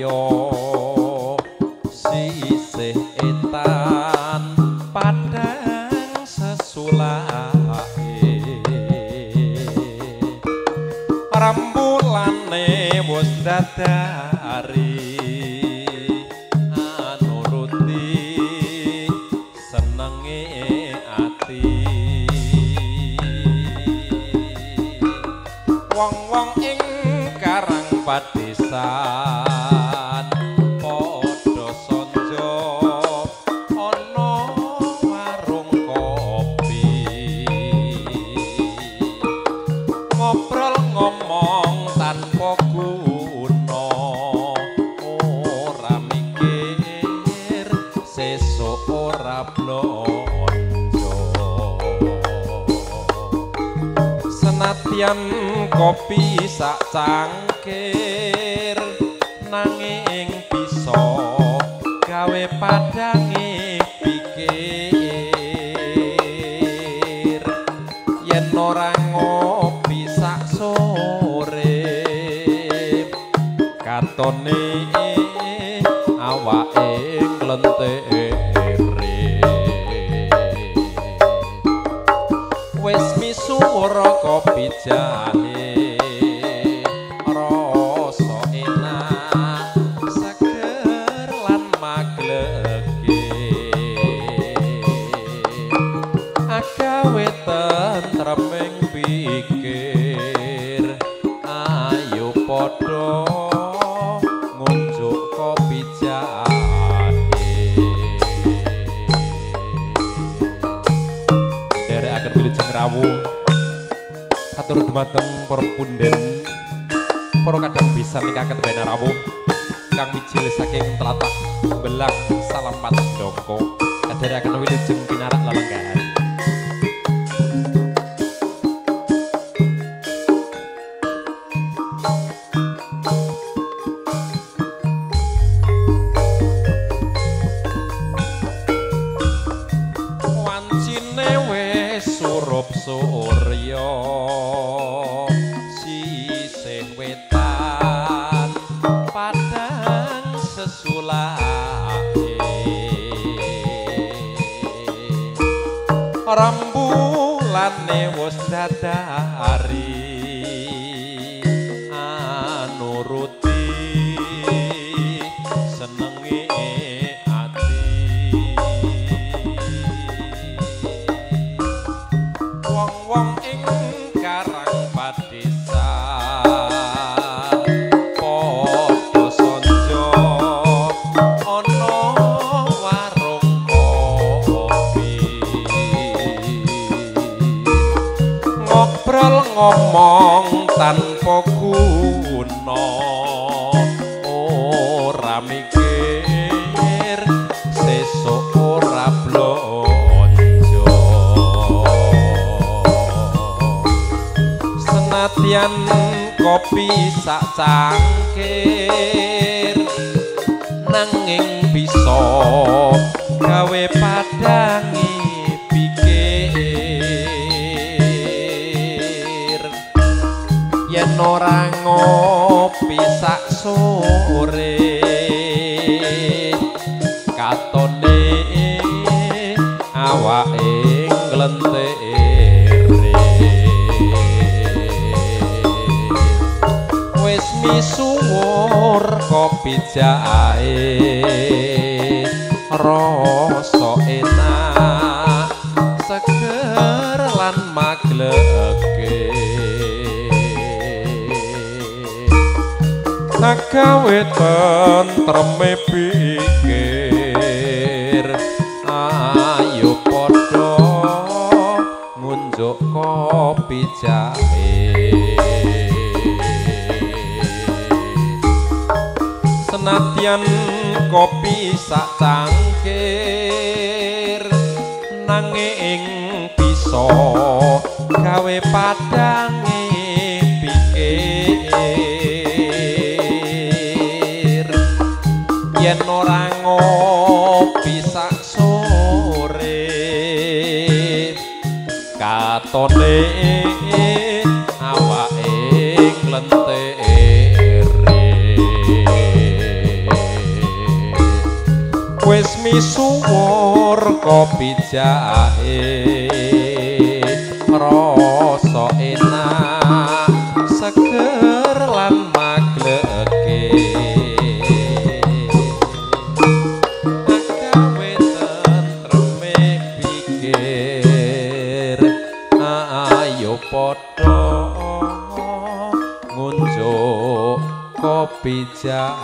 surya sisih etan padang sesulake rambulane wis dadari anuruti senenge ati wong-wong ing karang padesan padha sonjo ana warung kopi ngobrol ngomong tanpa guna ora mikir sesuk ora blonjo senadyan kopi sak cangkir nanging bisa gawe padange pikir yen ora ngopi sak sore katone awake nglentere wis misuwur kopi jahe rasa enak seger lan maglege agawe tentreming pikir ayo padha ngunjuk kopi jahe derekaken wilujeng rawuh atur dumateng para punden para kadang bisa nikaken bener rawuh kang mijil saking tlatah Belang salam Patendoko kadherekaken wilujeng pinarak lelenggahan wancine wis surup surya sisih wetan padang sesulake rambulane wis dadari anuruti senenge ati wong-wong ing karang padesan padha sonjo ana warung kopi ngobrol ngomong tanpa guna ora mikir sesuk ora blonjo senadyan kopi sak cangkir nanging bisa gawe padange pikir yen ora ngopi sak sore katone awake nglentere wis misuwur kopi jahe rasa enak seger lan maglege agawe tentreme pikir ayo padha ngunjuk kopi jahe senadyan kopi sak cangkir nanging bisa gawe padange pikir yen ora ngopi sak sore katone awake nglentere wis misuwur kopi jahe rasa enak seger lan magleke gawe tentreme pikir ayo padha ngunjuk kopi jahe.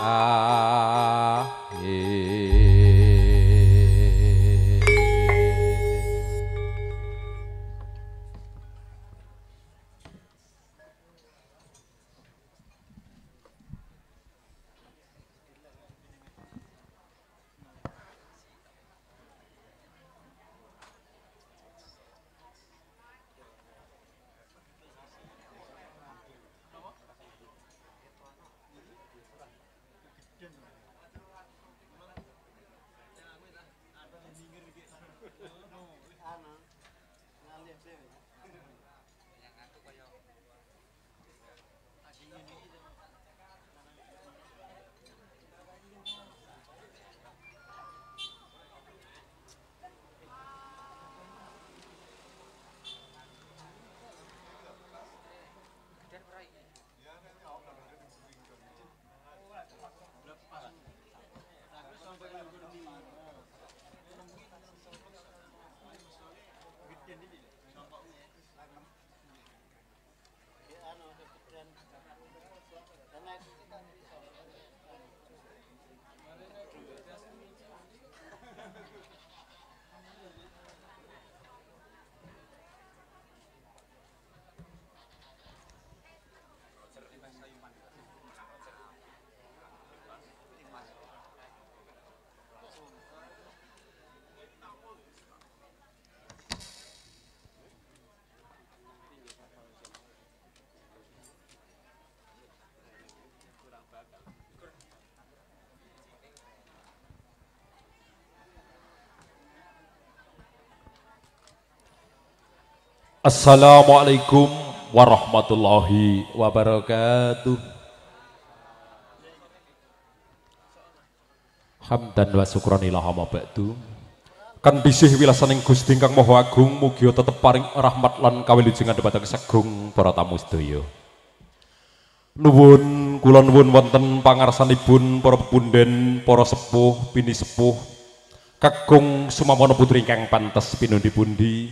Assalamualaikum warahmatullahi wabarakatuh. Hamdan wa syukranillah ma ba'du. Kan bisih wilasaning Gusti Kang Maha Agung mugi tetep paring rahmat lan kawilujengan dhumateng sagung para tamu sedaya. Nuwun kula nuwun wonten pangarsanipun para pepunden, para sepuh, bini sepuh, kakung sumamana putri ingkang pantes pinundi-pundi.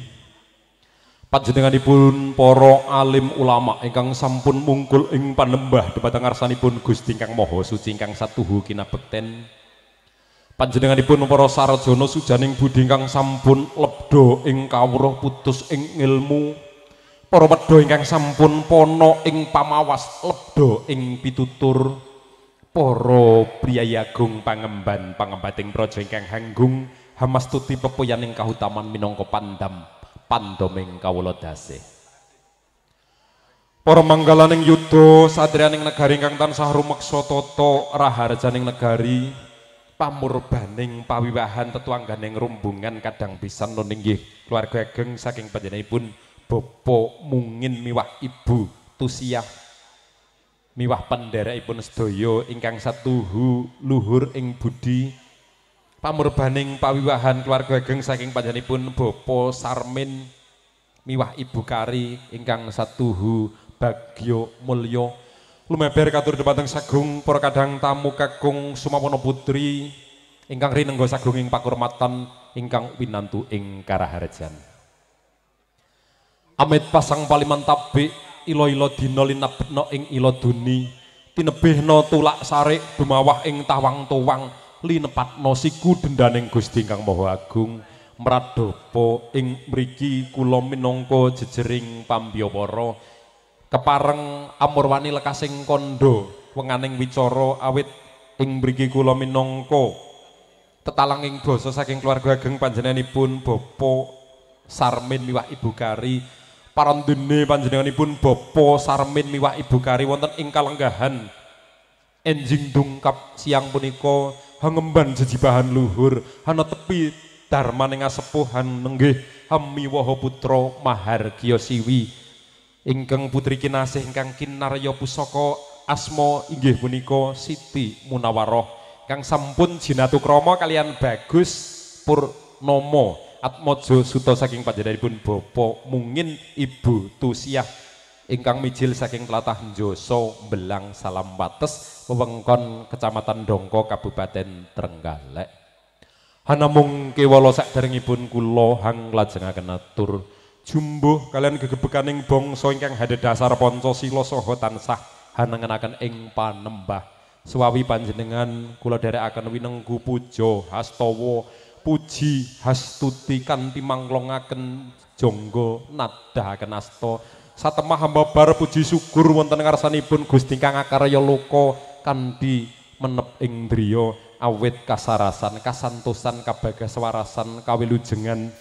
Panjenenganipun para alim ulama ingkang sampun mungkul ing panembah dhumateng ngarsanipun Gusti Kang Maha Suci ingkang satuhu kinabekten. Panjenenganipun para sarjana sujaning budi ingkang sampun lebda ing kawruh putus ing ilmu. Para wedha ingkang sampun pono ing pamawas lebda ing pitutur. Para priyayi agung pangemban pangembating praja ingkang hanggung hamastuti pepoyaning kahutaman minangka pandoming kawula dasih. Para manggalaning yudha satriyaning negari ingkang tansah rumeksa tata raharjaning negari pamurbaning pawiwahan tetuangganing rumbungan kadang pisan nun inggih keluarga ageng saking panjenenganipun Bapak Mungin miwah Ibu Tusiah miwah pendherekipun sedaya ingkang satuhu luhur ing budi pamurbaning pawiwahan keluarga ageng saking panjenenganipun Bapak Sarmin miwah Ibu Kari ingkang satuhu bagya mulya lumeber katur dhumateng sagung para kadang tamu kakung sumapana putri ingkang rinengga sagung ing pakurmatan ingkang winantu ing karaharjan. Amit pasang paliman tabik ila-ila dina linabetna ing ila duni tinebihna tulak sarik dumawah ing tawang tuwang linepatna siku dendaning Gusti Kang Maha Agung mradhapa ing mriki kula minangka jejering pambiyawara kepareng amurwani lekasing kandha wenganing wicara awit ing mriki kula minangka tetalanging basa saking keluarga ageng panjenenganipun Bapak Sarmin miwah Ibu Kari parandene panjenenganipun Bapak Sarmin miwah Ibu Kari wonten ing kalenggahan enjing dungkap siang punika hangemban jejibahan luhur hana tepi darmaning asepuhan nenggih hamiwaha putra mahargya siwi ingkang putri kinasih ingkang kinarya pusaka asma inggih punika Siti Munawarah kang sampun jinatukrama kalian Bagus Purnomo Atmojo Suto saking panjenenganipun Bapa Mungin Ibu Tusiah ingkang mijil saking tlatah Njoso Belang Salam Wates wewengkon Kecamatan Dongko Kabupaten Trenggalek. Hanamung kewala saderengipun kula hang lajengaken atur jumbuh kalian gegebekaning bangsa ingkang hadhedhasar Pancasila saha tansah hanengenaken ing panembah suwawi panjenengan kula dherekaken winengku puja hastawa puji hastuti kanthi manglongaken jangga nadahaken asta satemah hamba bar puji syukur wonten ngarsanipun Gusti kang akarya loka kanthi menep ing driya awit kasarasan kasantosan kabagaswarasan kawilujengan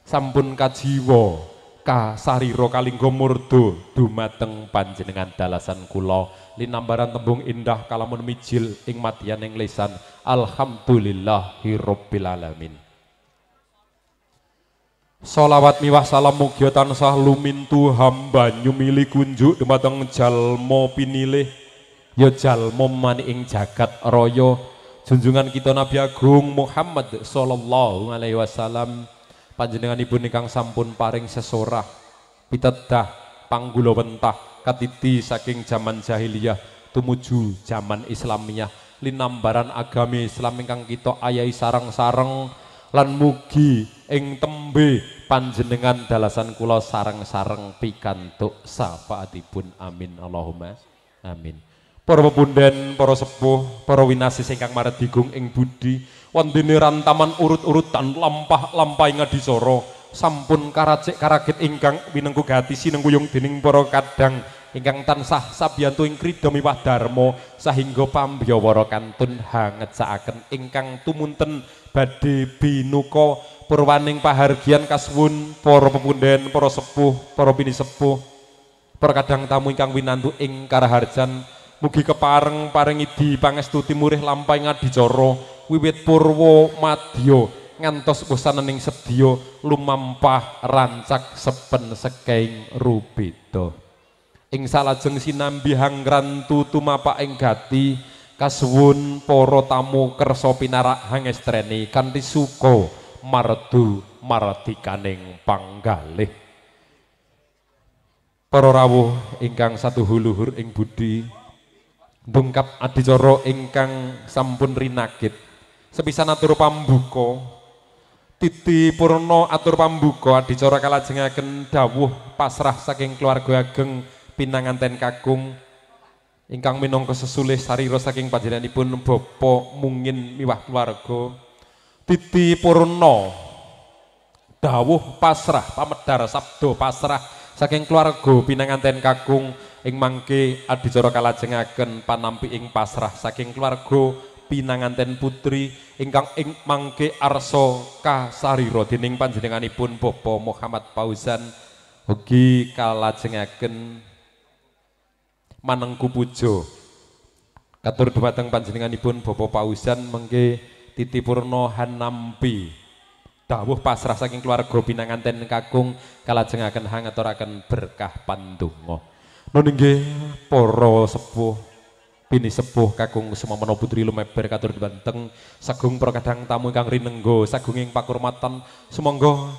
sampun kajiwa kasarira kalingga murda dumateng panjenengan dalasan kula linambaran tembung indah kalamun mijil ing madyaning lisan alhamdulillahirabbil alamin. Sholawat miwah salam mugia tansah lumintu hamba nyumili kunjuk dumateng jalma pinilih ya jalma mani ing jagat raya junjungan kita Nabi Agung Muhammad sallallahu alaihi wasallam. Panjenenganipun ingkang sampun paring sesorah pitedah panggula wentah katiti saking zaman jahiliyah tumuju zaman Islamiyah linambaran agami Islam ingkang kita ayahi sareng-sareng lan mugi ing tembe panjenengan dalasan kula sareng-sareng pikantuk syafaatipun amin Allahumma amin. Para pepunden, para sepuh, para winasis ingkang maredigung ing budi wondene rantaman urut-urutan lampah-lampahi ngadicara sampun karajek karagit ingkang winengku gati sinengguyung dening para kadang ingkang tansah sabiyantu ing krida miwah dharma sahingga pambiyawara kantun hangecakaken ingkang tumunten badhe binuka purwaning pahargyan kasuwun para pepunden, para sepuh, para pinisepuh, para kadang tamu ingkang winantu ing karaharjan. Mugi kepareng parengidi pangestu timurih lampahi ngadicara wiwit purwa madya ngantos bosanening sedya lumampah rancak sepen sekeing rubeda. Ing salajeng sinambi hangrantu tumapak ing gati kasuwun para tamu kersa pinarak hangestreni kanthi suka mardu mardikaning panggalih. Para rawuh ingkang satuhuluhur ing budi ndungkap adicara ingkang sampun rinakit sepisan atur pambuka titi purna atur pambuka adicara kalajengaken dawuh pasrah saking keluarga ageng pinanganten kakung ingkang minangka sesulih sarira saking panjenenganipun Bapa Mungin miwah keluarga titi purna dawuh pasrah pamedhar sabda pasrah saking keluarga pinanganten kakung ing mangke adicara kalajengaken panampi ing pasrah saking keluarga pinanganten putri ingkang ing mangke arsa kasarira dening panjenenganipun Bapak Muhammad Fauzan ugi kalajengaken manengku puja katur dhumateng panjenenganipun Bapak Fauzan mengke titipurna hanampi dawuh pasrah saking keluarga pinanganten kakung kalajengaken hangaturaken berkah pandonga. Nun inggih para sepuh pini sepuh kakung sumamana putri lumeber katur banteng sagung para kadang tamu ingkang rinengga sagunging pakurmatan sumangga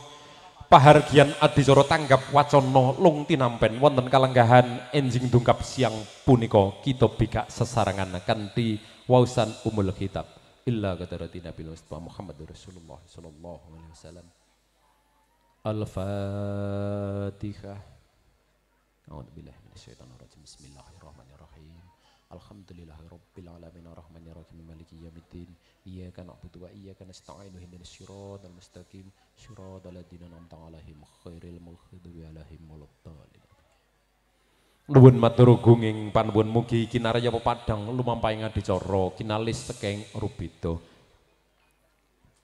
pahargyan adicara tanggap wacana lung tinampen wonten kalenggahan enjing dungkap siang punika kita bikak sesarengan kanthi wausan umul kitab illa qadarati Nabi Muhammad Rasulullah sallallahu alaihi wasallam. Al-Fatihah. A'udzubillahi minasyaitonirrajim. Bismillahirrahmanirrahim. Alhamdulillahirabbil alamin arrahmanirrahim maliki yaumiddin. Iyyaka na'budu wa iyyaka nasta'in ihdinas siratal mustaqim siratal ladzina an'amta 'alaihim ghairil maghdubi 'alaihim waladdallin. Nuwun matur gunging panuwun mugi kinarya pepadang lumampahi ngadicara kinalis saking rubeda.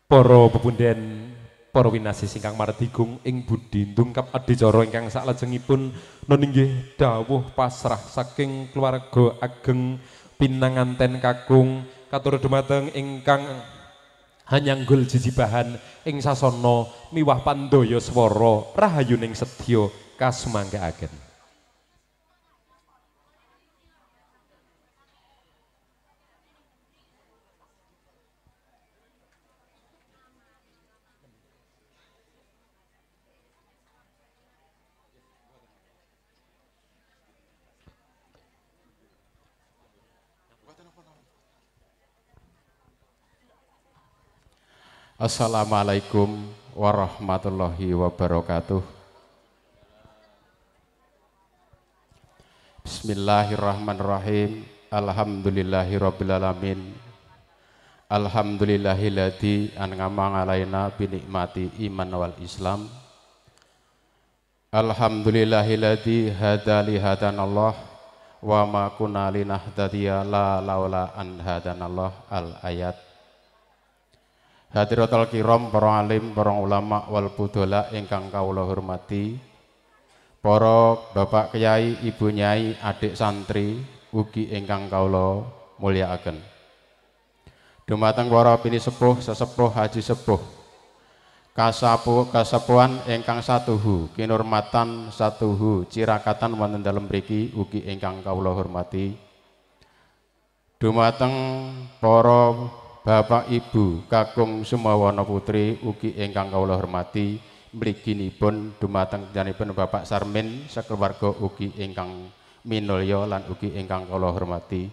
Para pepunden para winasis ingkang mardigung ing budi ndungkap adicara ingkang saklajengipun nun inggih dawuh pasrah saking keluarga ageng pinanganten kakung katur dumateng ingkang hanyanggul jijibahan ing sasana miwah pandaya swara rahayuning sedya kasumanggaaken. Assalamualaikum warahmatullahi wabarakatuh. Bismillahirrahmanirrahim. Alhamdulillahirrabbilalamin. Alhamdulillahilladzi an'ama alaina binikmati iman wal islam. Alhamdulillahilladzi hada li hadanallah wa ma kunna linahtadiya la laula an hadanallah. Al ayat. Hadiratul kiram, para alim, para ulama wal budola ingkang kawula hormati, para bapak kyai, ibu nyai, adik santri ugi ingkang kawula mulyakaken. Dumateng para pinisepuh, sesepuh, haji sepuh, kasepuhan ingkang satuhu, kinurmatan satuhu, cirakatan wonten dalem mriki ugi ingkang kawula hormati. Dumateng para bapak ibu kakung sumawana putri ugi ingkang kawula hormati, mliginipun dumateng panjenenganipun Bapak Sarmin sakeluwarga ugi ingkang minulya lan ugi ingkang kawula hormati.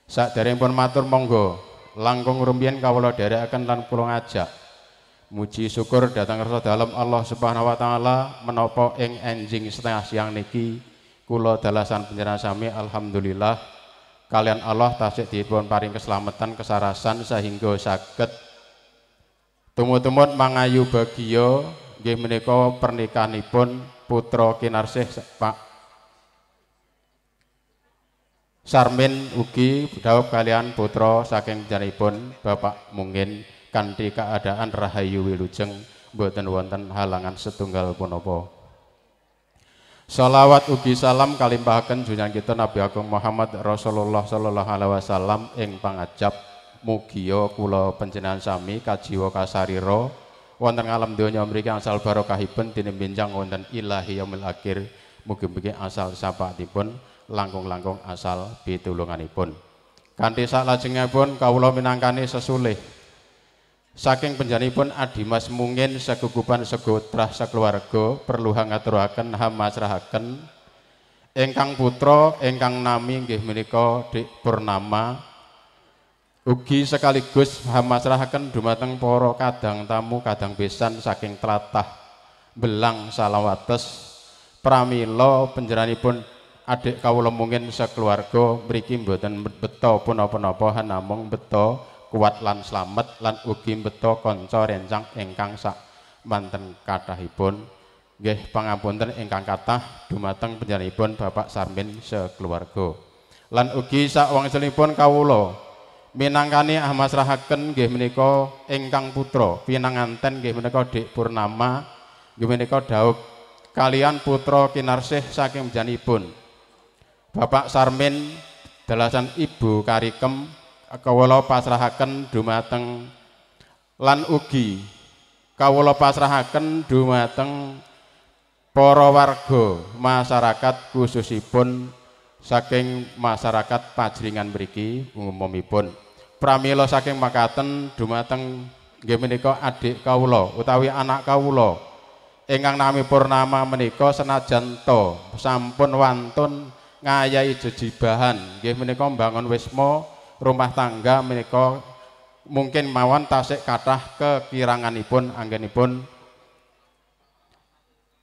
Saderengipun matur monggo langkung rumiyin kawula dherekaken lan kula ngajak muji syukur dhateng rasa dalem Allah Subhanahu wa taala menapa ing enjing setengah siang niki kula dalasan panjenengan sami alhamdulillah kalian Allah tasik dipun paring keselamatan kesarasan sehingga saged tumut-tumut mangayu bagya nggih menika pernikahanipun putra kinarsih Pak Sarmin ugi dawuh kalian putra saking janipun Bapak Mungin kanthi keadaan rahayu wilujeng boten wonten halangan setunggal punapa. Salawat ugi salam kalimpahaken junjungan kita Nabi Agung Muhammad Rasulullah sallallahu alaihi wasallam ing pangajap mugia kula panjenengan sami kajiwa kasarira wonten alam donya mriki asal barokahipun tinimbenjang wonten ilahi yaumil akhir mugi-mugi asal sapaatipun langkung-langkung asal pitulunganipun. Kanthi salajengipun kawula minangkani sesulih saking panjenenganipun Adimas Mungin segugupan segotrah sakeluarga perlu ngaturaken hamasrahaken ingkang putra ingkang nami nggih menika Dik Purnama ugi sekaligus hamasrahaken dumateng para kadang tamu kadang besan saking tlatah Belang Salawates pramila panjenenganipun adik kawula Mungin sakeluarga mriki mboten beta punapa-napa namung beta kuat lan slamet lan ugi beto kanca rencang ingkang sak manten kathahipun nggih pangapunten ingkang kathah dumateng panjenenganipun Bapak Sarmin sakeluarga lan ugi sak wangsulipun kawula minangkani ahmasrahaken nggih menika ingkang putra pinanganten nggih menika Dik Purnama nggih menika dawuh kalian putra kinarsih saking panjenenganipun Bapak Sarmin dalasan Ibu Karikem kawula pasrahaken dumateng lan ugi kawula pasrahaken dumateng para warga masyarakat khususipun saking masyarakat Pajringan mriki umumipun pramila saking makaten dumateng nggih menika adik kawula utawi anak kawula ingkang nami Purnama menika senajan to sampun wantun ngayahi jejibahan nggih menika mbangun wisma rumah tangga menika mungkin mawon tasik kathah kekiranganipun anggenipun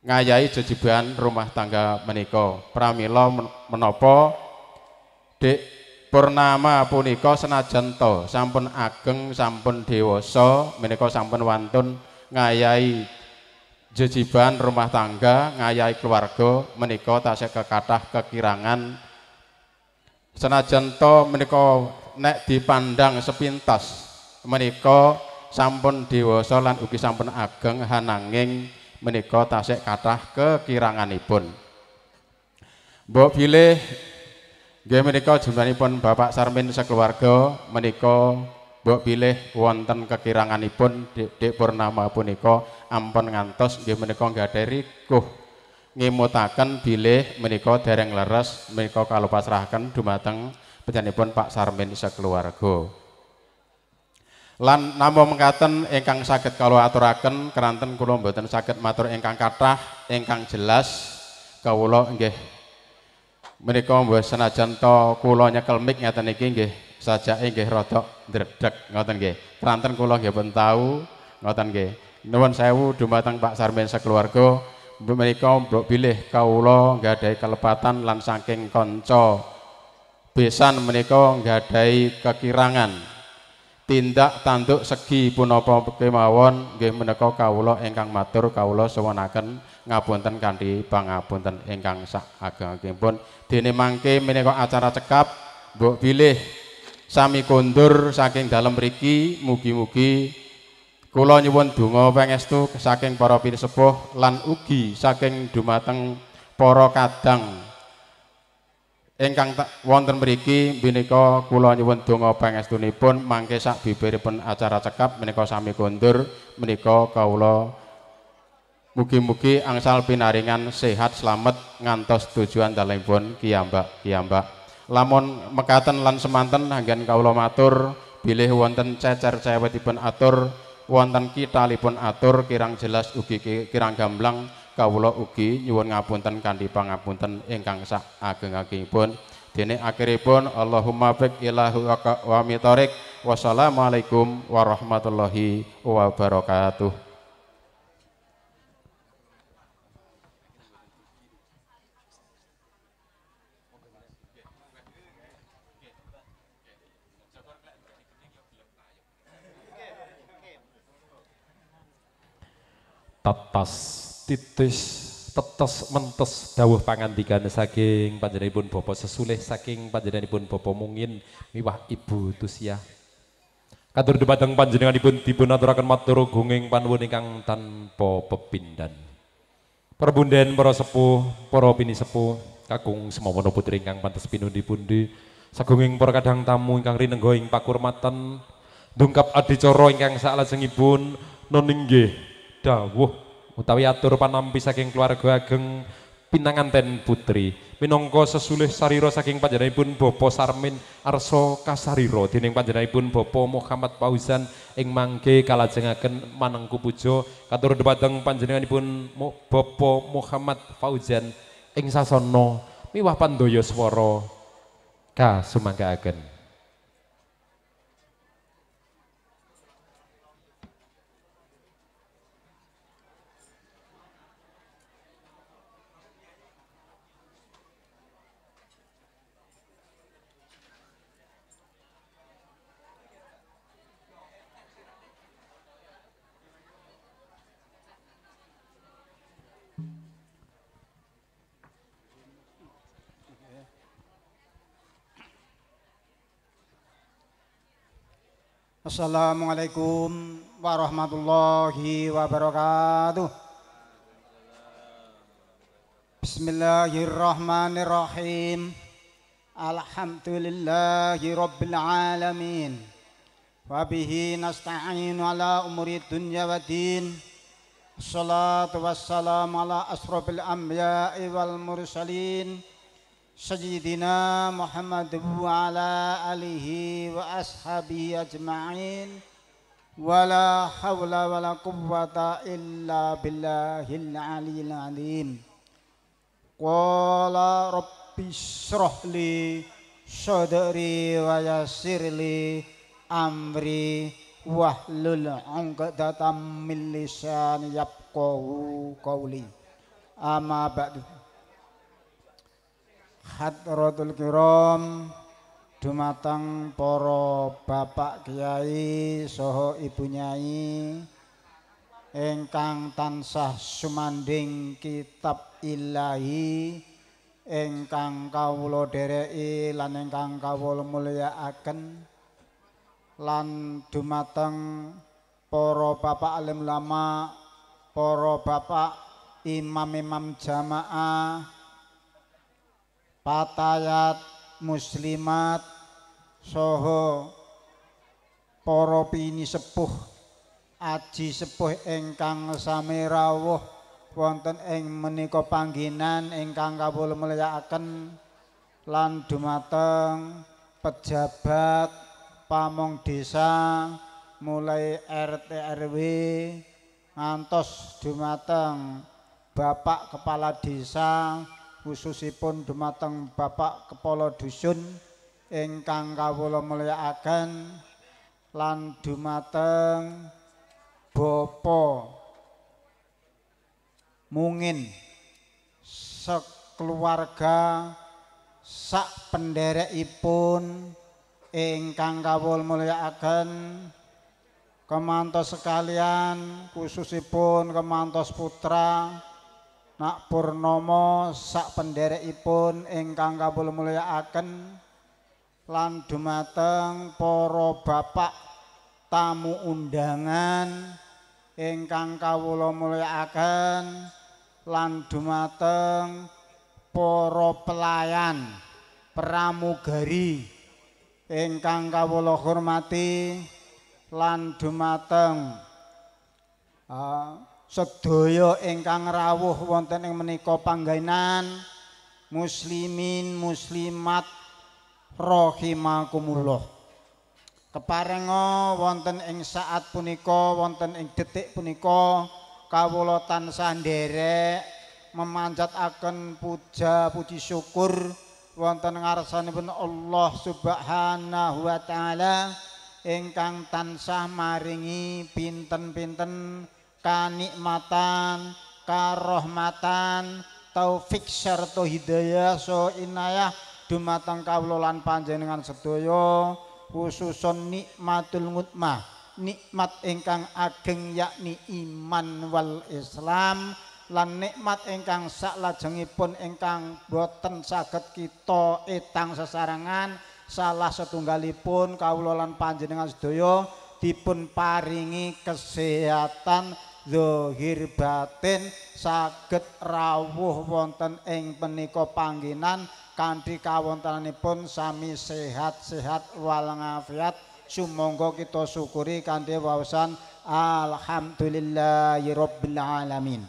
ngayahi jejibahan rumah tangga menika pramila menapa Dik Purnama punika senajan to sampun ageng sampun dewasa menika sampun wantun ngayahi jejibahan rumah tangga ngayahi keluarga menika tasik kekathah kekirangan senajan to menika nek dipandang sepintas menika sampun dewasa lan ugi sampun ageng hananging menika tasik kathah kekiranganipun. Mbok bilih nggih menika jumlahipun Bapak Sarmin sakeluarga menika mbok bilih wonten kekiranganipun Dik Purnama punika ampun ngantos nggih menika nggadahi rikuh ngimutaken bilih menika dereng leres menika kalopasrahaken dumateng panjenenganipun Pak Sarmin sakeluarga. Lan namung mekaten ingkang saged kula aturaken keranten kula mboten saged matur ingkang kathah ingkang jelas kawula nggih menika mboten senajan to kula nyekel mik ngeten iki nggih sajake nggih rada ndredeg ngoten nggih. Keranten kula nggih pun tahu Ngoten nggih. Nuwun sewu dumateng Pak Sarmin sekeluarga menika mbok bilih kawula nggadahi kelepatan lan saking kanca besan menika nggadahi kekirangan tindak tanduk segi punapa kemawon nggih menika kawula ingkang matur kawula suwunaken ngapunten kanthi pangapunten ingkang sak ageng-agengipun dene mangke menika acara cekap mbok bilih sami kondur saking dalem mriki mugi-mugi kula nyuwun donga pangestu saking para pinisepuh lan ugi saking dumateng para kadang ingkang wonten mriki menika kula nyuwun donga pangestunipun mangke sak bibiripun acara cekap menika sami kondur menika kawula mugi-mugi angsal pinaringan sehat slamet ngantos tujuan dalemipun kiyambak. Lamun mekaten lan semanten anggen kawula matur bilih wonten cecer cewetipun atur wonten kitalipun atur kirang jelas ugi kirang gamblang kawula ugi nyuwun ngapunten kanthi pangapunten ingkang sak ageng-agengipun dene akhiripun Allahumma fiq ilahu wa mitarik wassalamualaikum warahmatullahi wabarakatuh. Tetes titis tetes mentes dawuh pangandikan saking panjenenganipun Bapak Sesulih saking panjenenganipun Bapak Mungin miwah Ibu Tusia katur dumateng panjenenganipun dipun aturaken matur gunging panuwun ingkang tanpa pepindhan perbunden para sepuh para pinisepuh kakung semawana putri ingkang pantes pinundi-pundi sagunging para kadang tamu ingkang rinengga ing pakurmatan ndungkap adicara ingkang salajengipun noninggih dawuh utawi atur panampi saking keluarga ageng pinanganten putri minangka sesulih sarira saking panjenenganipun Bapak Sarmin Arso Kasariro dening panjenenganipun Bapak Muhammad Fauzan ing mangke kalajengaken manengku puja katur dhumateng panjenenganipun Bapak Muhammad Fauzan ing sasana miwah pandaya swara kasumanggaken. Assalamualaikum warahmatullahi wabarakatuh. Bismillahirrahmanirrahim. Alhamdulillahi rabbil alamin. Wa bihi nasta'inu ala umuri dunya waddin. Assalatu wassalamu ala asrofil anbiya'i wal mursalin. Sayyidina Muhammad wa ala alihi wa ashabihi ajma'in wa la hawla wa la quwwata illa billahil aliyil azim. Qala rabbi shrah li sadri wa yassir li amri wahlul 'uqdatam min lisani yafqahu qawli. Amma ba'du. Hadratul kiram dumateng para bapak kiai saha ibu nyai ingkang tansah sumanding kitab ilahi ingkang kawula dhereki lan ingkang kawula mulyakaken lan dumateng para bapak alim ulama para bapak imam-imam jamaah patayat muslimat saha para pinisepuh aji sepuh ingkang sami rawuh wonten ing menika panggenan ingkang kawula mulyakaken lan dumateng pejabat pamong desa mulai RT RW ngantos dumateng Bapak Kepala Desa khususipun dumateng Bapak Kepala Dusun ingkang kawula mulyakaken lan dumateng bapa mungin sekeluarga sak penderekipun ingkang kawula mulyakaken kemantos sekalian khususipun kemantos putra Nak Purnomo sak penderekipun ingkang kawula mulyakaken lan dumateng para bapak tamu undangan ingkang kawula mulyakaken lan dumateng para pelayan pramugari ingkang kawula hormati lan dumateng sedaya ingkang rawuh wonten ing menika panggenan muslimin muslimat rahimakumullah. Keparenga wonten ing saat punika wonten ing detik punika kawula tansah nderek memanjataken puja puji syukur wonten ngarsanipun Allah Subhanahu wa taala ingkang tansah maringi pinten-pinten kanikmatan, karahmatan, taufik sarta hidayah so inayah dumateng kawula lan panjenengan sedaya khususun nikmatul ngutmah nikmat ingkang ageng yakni iman wal Islam lan nikmat ingkang saklajengipun ingkang boten saged kita etang sesarengan salah setunggalipun kawula lan panjenengan sedaya dipun paringi kesehatan zahir batin saged rawuh wonten ing menika panggenan kanthi kawontenanipun sami sehat-sehat walafiat sumangga kita syukuri kanthi waosan alhamdulillahirabbil alamin.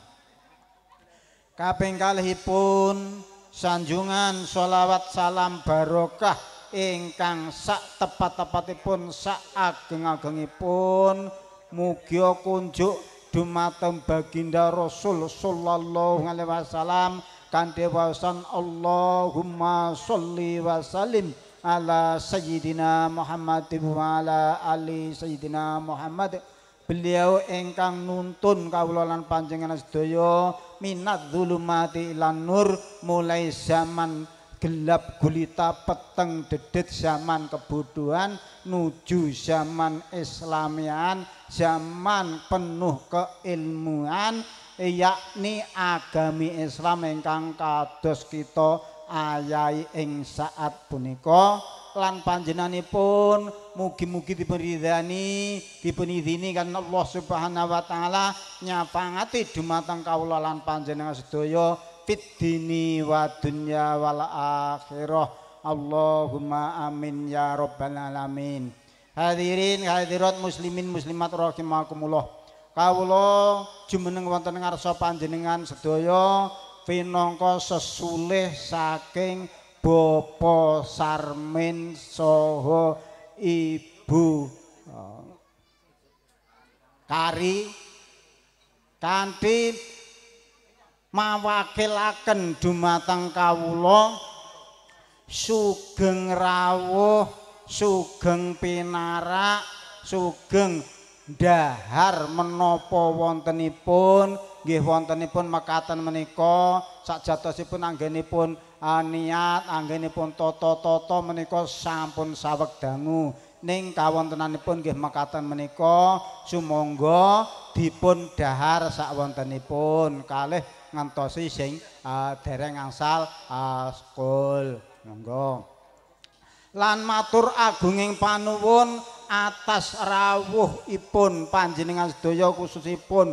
Kaping kalihipun sanjungan sholawat salam barokah ingkang sak tepat-tepatipun sak ageng-agengipun mugia kunjuk dumateng baginda Rasul sallallahu alaihi wasallam kanthi waosan Allahumma sholli wa sallim ala sayyidina Muhammad wa ala ali sayyidina Muhammad. Beliau ingkang nuntun kawula lan panjenengan sedaya minat zulumati ilan nur mulai zaman gelap gulita peteng dedet zaman kebodohan nuju zaman islamian zaman penuh keilmuan yakni agami Islam ingkang kados kita ayahi ing saat punika lan panjenenganipun mugi-mugi dipun ridhani dipun idini kan Allah Subhanahu wa taala nyapangati dumateng kawula lan panjenengan sedaya fid dini wa dunya wal akhirah. Allahumma amin ya rabbal alamin. Hadirin hadirat muslimin muslimat rahimakumullah. Kawula jumeneng wonten ngarsa panjenengan sedaya pinangka sesulih saking Bapak Sarmin saha Ibu Kari kanthi mawakilaken dumateng kawula sugeng rawuh sugeng pinarak sugeng dhahar menapa wontenipun nggih wontenipun mekaten menika sakjatosipun anggenipun niat anggenipun tata-tata menika sampun saweg dangu ning kawontenanipun nggih mekaten menika sumangga dipun dhahar sakwontenipun kalih ngantosi sing dereng angsal sekul monggo lan matur agunging panuwun atas rawuhipun panjenengan sedaya khususipun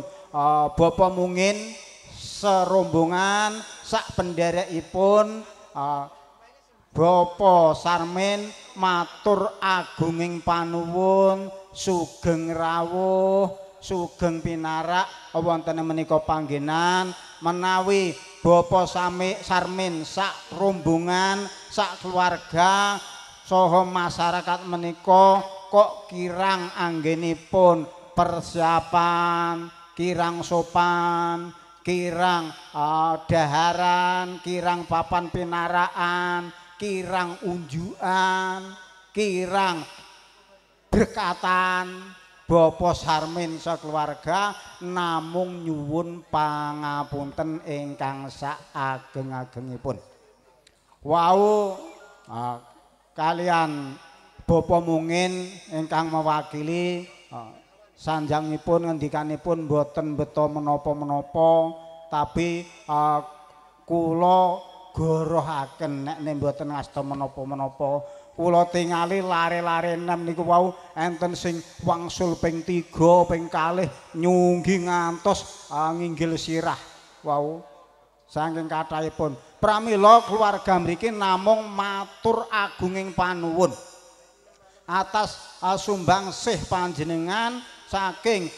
Bapak Mungin serombongan sak penderekipun Bapak Sarmin matur agunging panuwun sugeng rawuh sugeng pinarak wonten menika panggenan menawi Bapak Sarmin sak rombongan sak keluarga saha masyarakat menika kok kirang anggenipun persiapan kirang sopan kirang daharan kirang papan pinaraan kirang unjukan kirang berkatan Bapak Sarmin sakeluarga namung nyuwun pangapunten ingkang saageng-agengipun. Wau kalian Bapak Mungin ingkang mewakili sanjangipun ngendikanipun boten beto menapa-menapa tapi kula gorohaken nek mboten ngasta menapa-menapa kula tingali lare-lare 6 niku wau enten sing wangsul ping 3 ping 2 nyunggi ngantos nginggil sirah wau saking kathahipun pramila keluarga mriki namung matur agunging panuwun atas sumbangsih panjenengan saking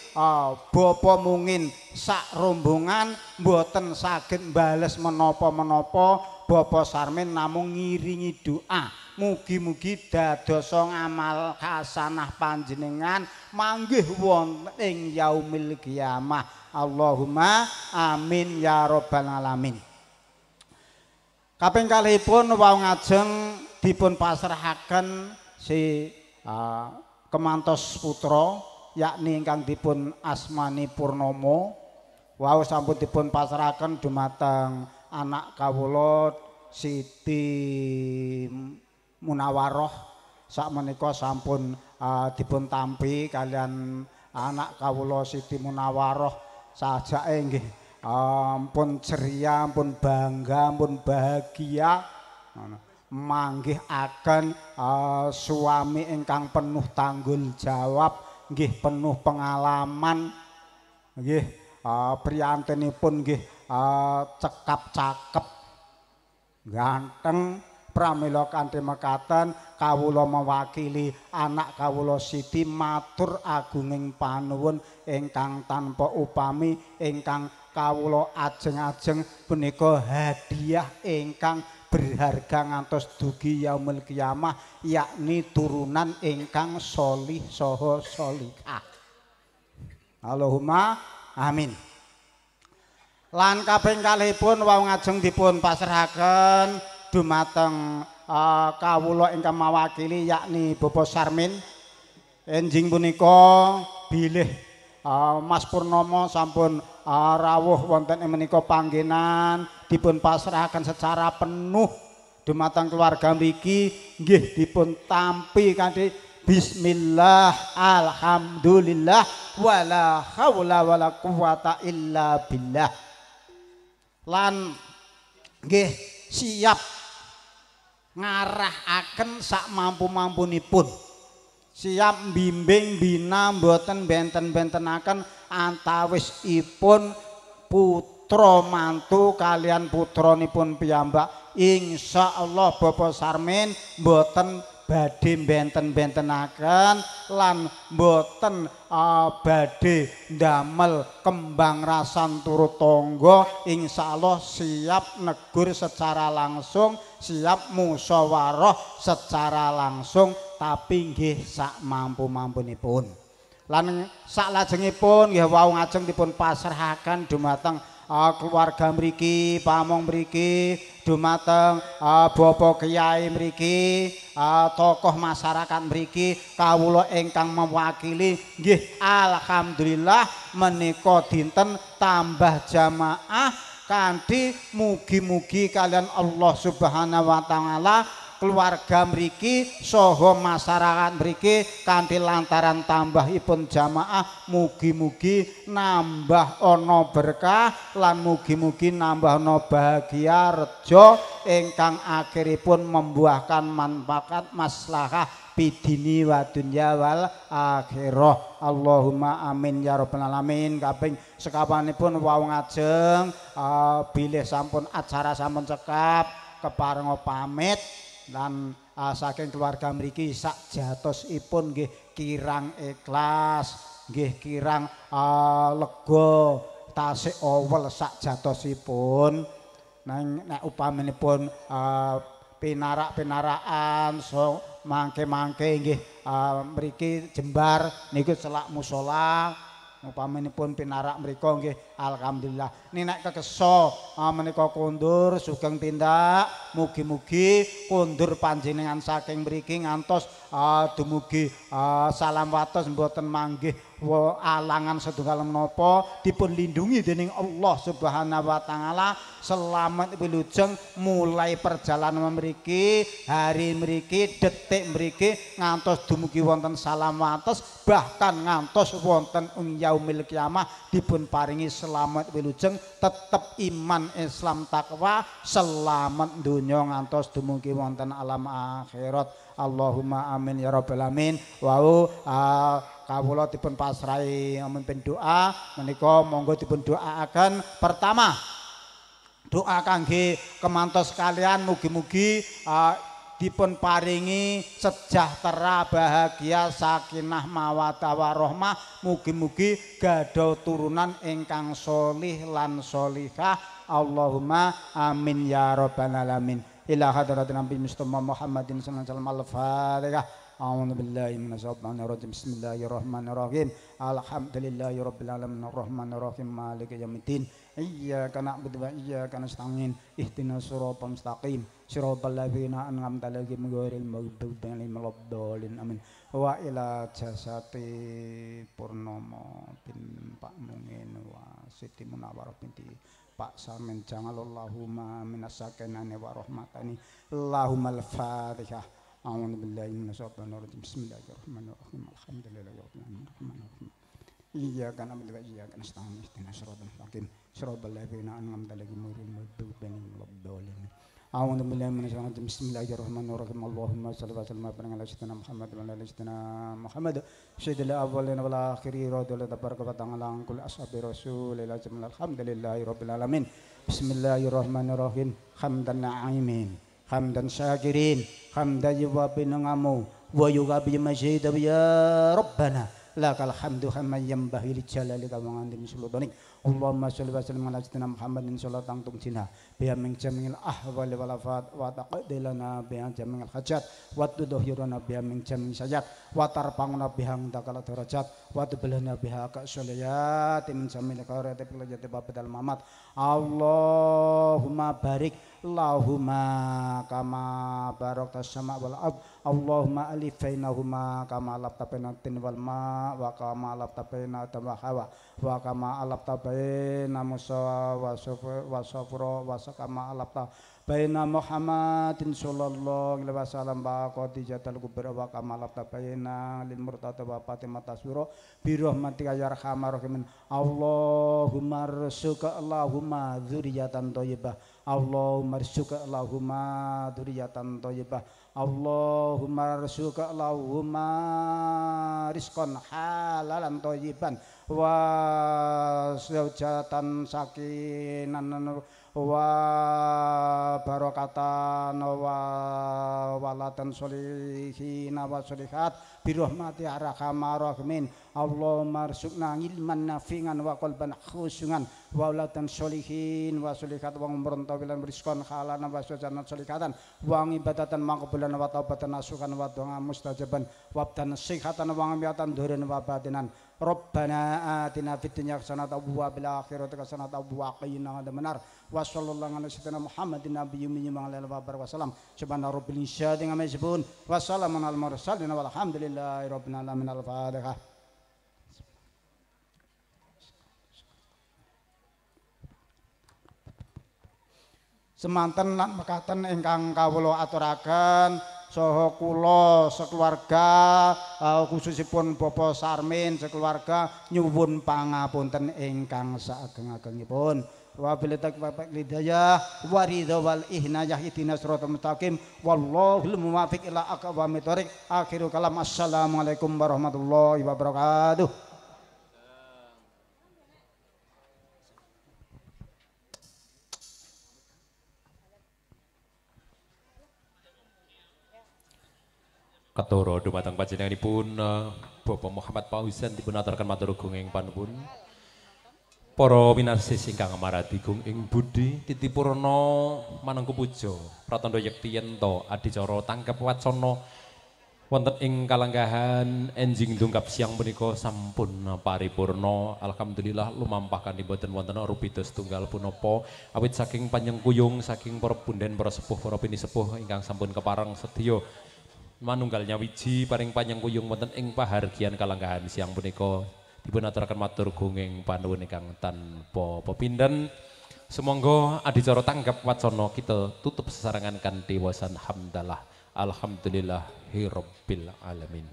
Bapa Mungin sak rombongan mboten saged mbales menapa-menapa Bapak Sarmin namung ngiringi doa mugi-mugi dadosa ngamal hasanah panjenengan manggih wonten ing yaumil qiyamah Allahumma amin ya rabbal alamin. Kaping kalihipun wau ngajeng dipun pasrahaken si kemantos putra yakni ingkang dipun asmani Purnomo wau sampun dipun pasrahaken dumateng anak kawula Siti Munawaroh sakmenika sampun dipun tampi kalian anak kawula Siti Munawaroh sajake nggih pun ceria pun bangga pun bahagia manggih akan suami ingkang penuh tanggung jawab nggih penuh pengalaman nggih priyantenipun nggih cekap-cakep ganteng pramila kanthi mekaten kawula mewakili anak kawula Siti matur agunging panuwun ingkang tanpa upami ingkang kawula ajeng-ajeng punika hadiah ingkang berharga ngantos dugi yaumul qiyamah yakni turunan ingkang sholih saha sholihah. Allahumma amin. Lan kaping kalihipun wau ngajeng dipun pasrahaken dumateng kawula ingkang mawakili yakni Bapak Sarmin. Enjing punika bilih Mas Purnomo sampun rawuh wonten ing menika panggenan dipun pasrahaken secara penuh dumateng keluarga mriki nggih dipun tampi kanthi bismillah alhamdulillah wala haula wala quwata illa billah lan nggih siap ngarahaken sak mampu-mampunipun siap bimbing bina mboten benten-bentenaken antawisipun putra mantu kalian putranipun piyambak insyaallah Bapak Sarmin mboten badhe benten-bentenaken lan mboten badhe ndamel kembang rasan turut tangga insyaallah siap negur secara langsung siap musyawarah secara langsung tapi nggih sak mampu-mampunipun lan saklajengipun nggih wau ngajeng dipun pasrahaken dumateng keluarga mriki pamong mriki dumateng Bapak Kyai mriki tokoh masyarakat mriki kawula ingkang mewakili nggih alhamdulillah menika dinten tambah jamaah kanthi mugi-mugi kalian Allah Subhanahu wa taala keluarga mriki saha masyarakat mriki kanthi lantaran tambahipun jamaah mugi-mugi nambah ana berkah lan mugi-mugi nambah ana bahagia reja ingkang akhiripun membuahkan manfaat maslahah bidini wa dunya wal akhirah Allahumma amin ya rabbal alamin. Kaping sekawanipun wau ngajeng bilih sampun acara sampun cekap keparenga pamit dan saking keluarga mriki sak jatosipun nggih kirang ikhlas nggih kirang lega tasih awel sak jatosipun nek upaminipun pinarak-pinarakan so mangke-mangke nggih mriki jembar niku celak musala upaminipun pinarak mriku nggih alhamdulillah nek kekesa menika kondur sugeng tindak mugi-mugi kondur panjenengan saking mriki ngantos dumugi salam watos mboten manggih alangan setunggal menapa dipun lindungi dening Allah Subhanahu wa taala selamat wilujeng mulai perjalanan mriki hari mriki detik mriki ngantos dumugi wonten salam watos bahkan ngantos wonten yaumil kiamah dipun paringi selamat wilujeng tetep iman Islam takwa selamat donya ngantos dumugi wonten alam akhirat Allahumma amin ya rabbal alamin wau kawula dipun pasrahi mimpin doa menika monggo dipun doaaken pertama doa kangge kemantos kalian mugi-mugi dipun paringi sejahtera bahagia sakinah mawaddah warahmah mugi-mugi gadhah turunan ingkang sholih lan sholihah Allahumma amin ya rabbal alamin ila hadratin nabi Mustafa Muhammadin sallallahu alaihi wasallam al-fatihah a'udzu billahi minasyaitonir rajim bismillahirrahmanirrahim alhamdulillahirabbil alamin arrahmanir rahim maliki yaumiddin iyyaka na'budu wa iyyaka nasta'in ihdinas siratal mustaqim siratal ladzina an'amta 'alaihim ghairil maghdubi 'alaihim waladdallin amin wa ila jasati purnomo bin Pak Mungin wa Siti Munawwarah binti Pak Samin jangalallahumma minasakinani wa rahmatani Allahumma al-fatihah a'udzu billahi minasyaitonir rajim bismillahirrahmanirrahim alhamdulillahi rabbil alamin iyyaka na'budu wa iyyaka nasta'in ihdinas siratal mustaqim siratal ladzina an'amta 'alaihim ghairil maghdubi 'alaihim waladdallin a'udzu billahi minasyaitonir rajim bismillahirrahmanirrahim Allahumma shalli wa sallim ala sayyidina Muhammad wa ala sayyidina Muhammad sayyidil awwalin wal akhirin radhiyallahu tabaraka wa ta'ala an kulli ashabi rasulillah alhamdulillahi rabbil alamin bismillahirrahmanirrahim hamdan na'imin hamdan syakirin hamdan yuwafi na'amu wa yuwafi majidu ya rabbana lakal hamdu hamman yanbaghi li jalalika wa 'azimi sultanik Allahumma shalli wa sallim ala sayyidina Muhammadin sallallahu tungtina biha min jamil ahwali wal afat wa taqdilana biha jamil hajat wa tudhhiruna biha min jamil sajat wa tarfa'una biha dakal darajat wa tublana biha ka sholiyat min jamil khairati fil jannati babdal mamat Allahumma barik Allahumma kama barakta sama wal ard Allahumma alif bainahuma kama alafta baina tin wal ma wa kama alafta baina wa hawa wa kama alafta baina Musa wa Safra wa kama alafta baina Muhammadin sallallahu alaihi wasallam wa Khadijatul kubra wa kama alafta baina lil murtada wa Fatimah taswira bi rahmatika ya arhamar rahimin Allahumma rzuqa Allahumma dzurriyyatan thayyibah Allahumma rzuqa Allahumma dzurriyyatan thayyibah Allahumma rzuqa Allahumma rizqan halalan thayyiban wa zaujatan sakinan wa barakatan wa walatan sholihin wa sholihat bi rahmati arhamar rahimin Allahumma rzuqna ilman nafi'an wa qalban khusyu'an wa walatan sholihin wa sholihat wa umran tawilan rizqan halalan wa zaujatan sholihatan wa ibadatan maqbulan wa taubatan nasuhan wa du'a mustajaban wa abdan sihatan wa amiyatan dhurin wa batinan Rabbana atina fid dunya hasanatan wa fil akhirati hasanatan wa qina adzabannar wa sallallahu ala sayyidina Muhammadin nabiyyi wa ala alihi wa sallam subhana rabbil izzati amma yasifun wa salamun alal mursalin walhamdulillahi rabbil alamin al-fatihah semanten lan mekaten ingkang kawula aturaken saha kula sekeluarga khususipun Bapak Sarmin sekeluarga nyuwun pangapunten ingkang saageng-agengipun wabillahi taufiq hidayah waridho wal ihnayah ihdinas siratal mustaqim wallahul muwaffiq ila aqwamit thoriq akhiru kalam assalamualaikum warahmatullahi wabarakatuh. Katoro dumateng panjenenganipun Bapak Muhammad Fauzan dipun aturaken matur nuwun ing panuwun. Para winarsis ingkang amaradi gung ing budi titipurna manengku puja pratandha yekti yenta adicara tangkep wacana wonten ing kalanggahan enjing dungkap siang punika sampun paripurna. Alhamdulillah lumampah kanthi boten wonten rupi tunggal punapa awit saking panjengkuyung saking para punden para sepuh para pinisepuh ingkang sampun kepareng sedya manunggal nyawiji paring panjengkuyung wonten ing pahargyan kalanggahan siang punika dipun aturaken matur gunging panuwun ingkang tanpa pepindhen. Sumangga adicara tanggap wacana kita tutup sesarengan kanthi wasan hamdalah. Alhamdulillahirabbil alamin.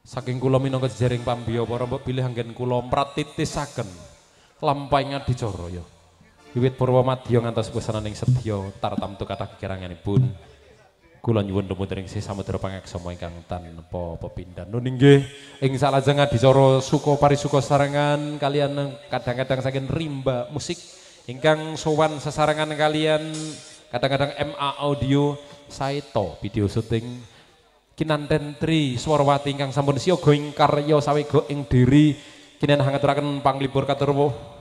Saking kula minangka jejaring pambiya para mbok bilih anggen kula pratitisaken lampahing adicara ya. Wiwit purwa madya ngantos pusananing sedya tartamtu kathah kekiranganipun. Kula nyuwun tumut ing samudra pangaksama ingkang tanpa pepindhan. Nun inggih ing salajeng adicara suka parisuka sarengan kalian kadang-kadang saking rimba musik ingkang sowan sesarengan kalian kadang-kadang MA audio Saito video syuting kinanten Tri Swarwati ingkang sampun siaga ing karya sawega ing diri kinen hangaturaken panglipur katur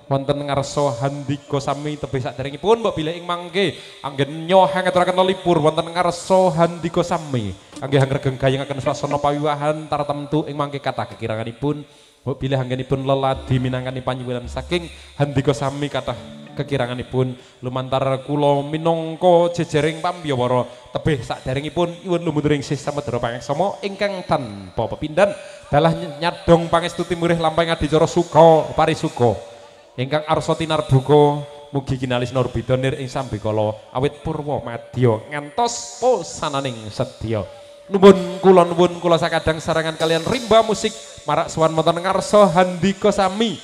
wonten ngarsa handika sami tebih saderengipun mbok bilih ing mangke anggen nyoh hangaturaken lelipur wonten ngarsa handika sami kangge hangregeng gayangaken swasana pawiwahan tartemtu ing mangke kathah kekiranganipun mbok bilih anggenipun leladi minangkani panyuwunan saking handika sami kathah kekiranganipun lumantar kula minangka jejaring pambiyawara tebih saderengipun nyuwun lumuturing sih samudra pangaksama ingkang tanpa pepindhan dalah nyadong pangestu timurih lampahing adicara suka parisuka ingkang arsa tinarbuka mugi kinalis nurbidonir ing sambikala awit purwa madya ngantos posananing sedya. Nuwun kula sakadang sarangan kalian rimba musik marak sowan wonten ngarsa handika sami.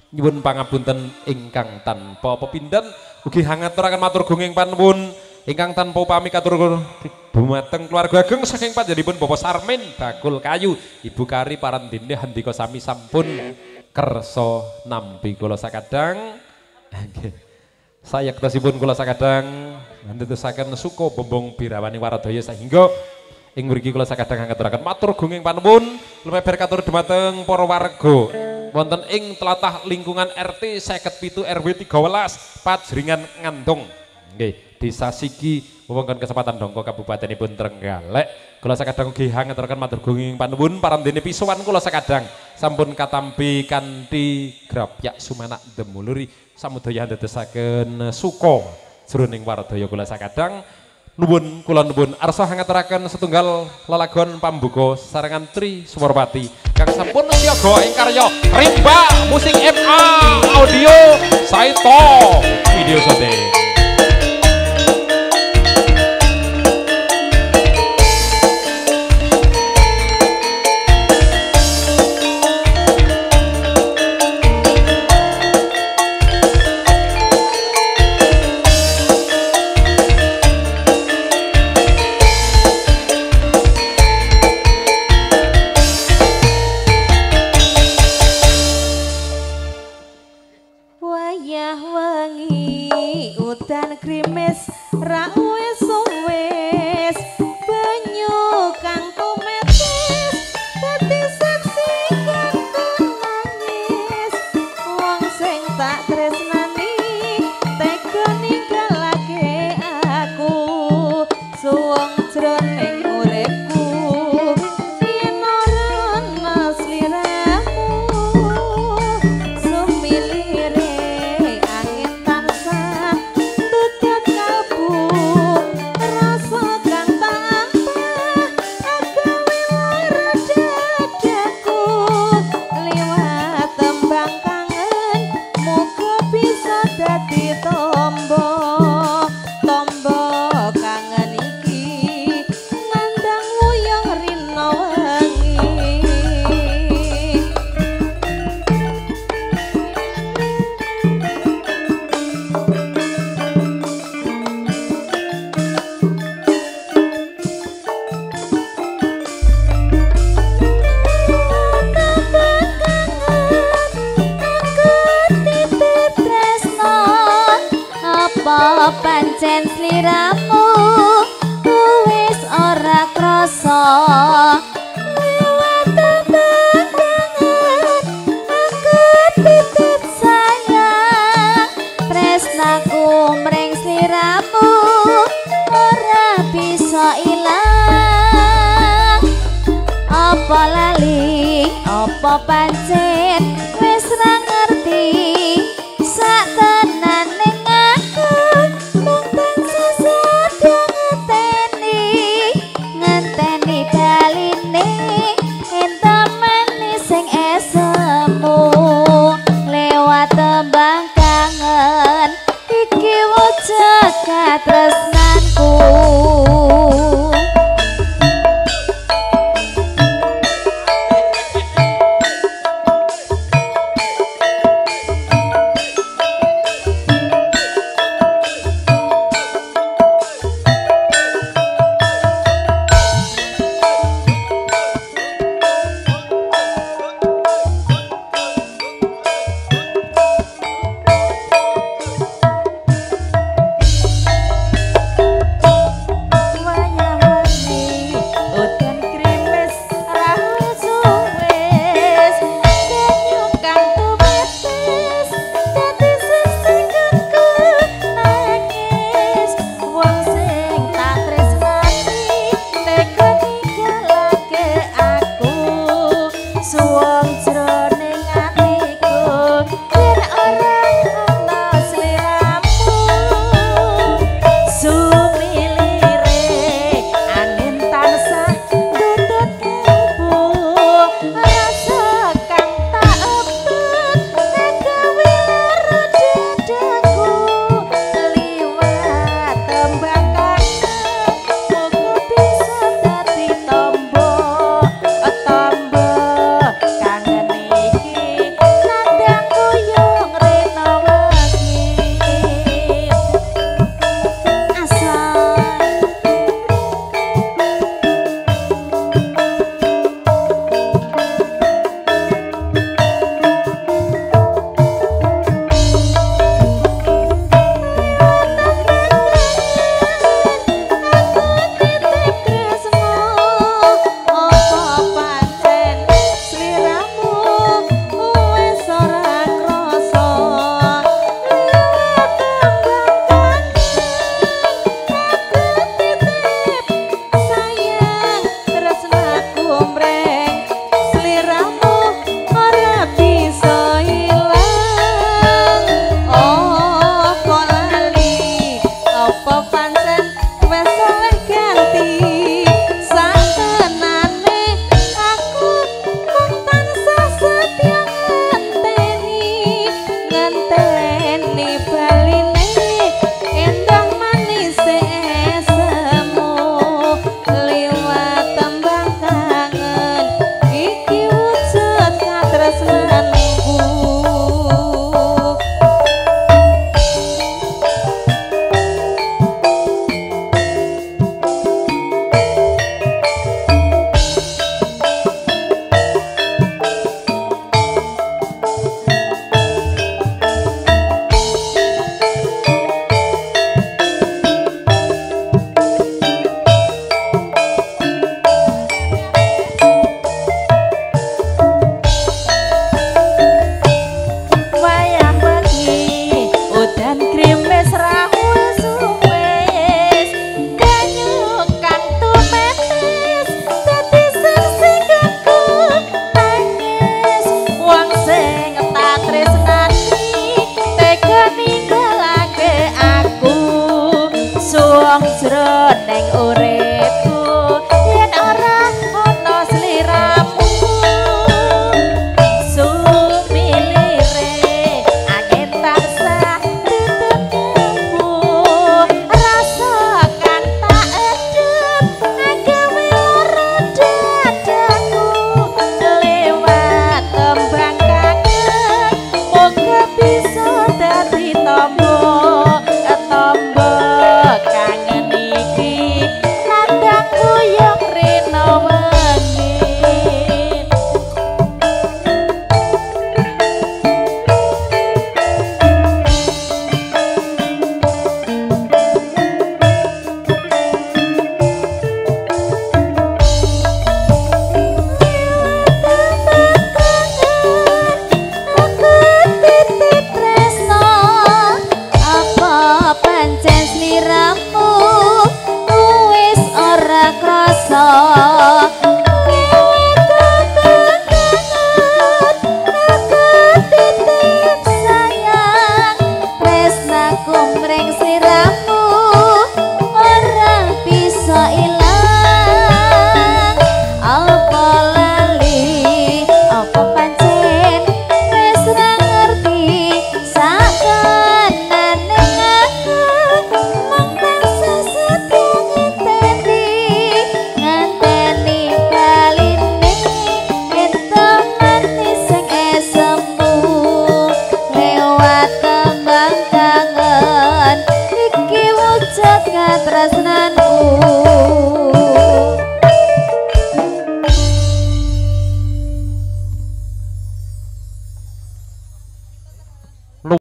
Nyuwun pangapunten ingkang tanpa pepindhan ugi hangaturaken matur gunging panuwun ingkang tanpa upami katur dumateng keluarga ageng saking panjenenganipun Bapak Sarmin Bakul Kayu Ibu Kari parandene handika sami sampun kersa nampi kula sakadang sayektosipun kula sakadang ngentosaken suka bombong birawani waradaya sehingga ing mriki kula sakadang ngaturaken matur gunging panuwun lumeber katur dumateng para warga wonten ing tlatah lingkungan RT 57 RW 13 Pajringan Ngandong nggih Desa Sigi wewengkon Kesempatan Dongko Kabupatenipun Trenggalek kula sakadang ugi ngaturaken matur gunging panuwun parandene pisuwan kula sakadang sampun katampi kanthi grapyak sumanak demuluri samudaya ndadosaken suka jroning waradaya kula sakadang. Nuwun kula nuwun arsa ngaturaken setunggal lelagon pambuka sarengan Tri Swarwati kang sampun siaga ing karya rimba musik MA audio Saito video syuting. Wayah wengi Apa pancen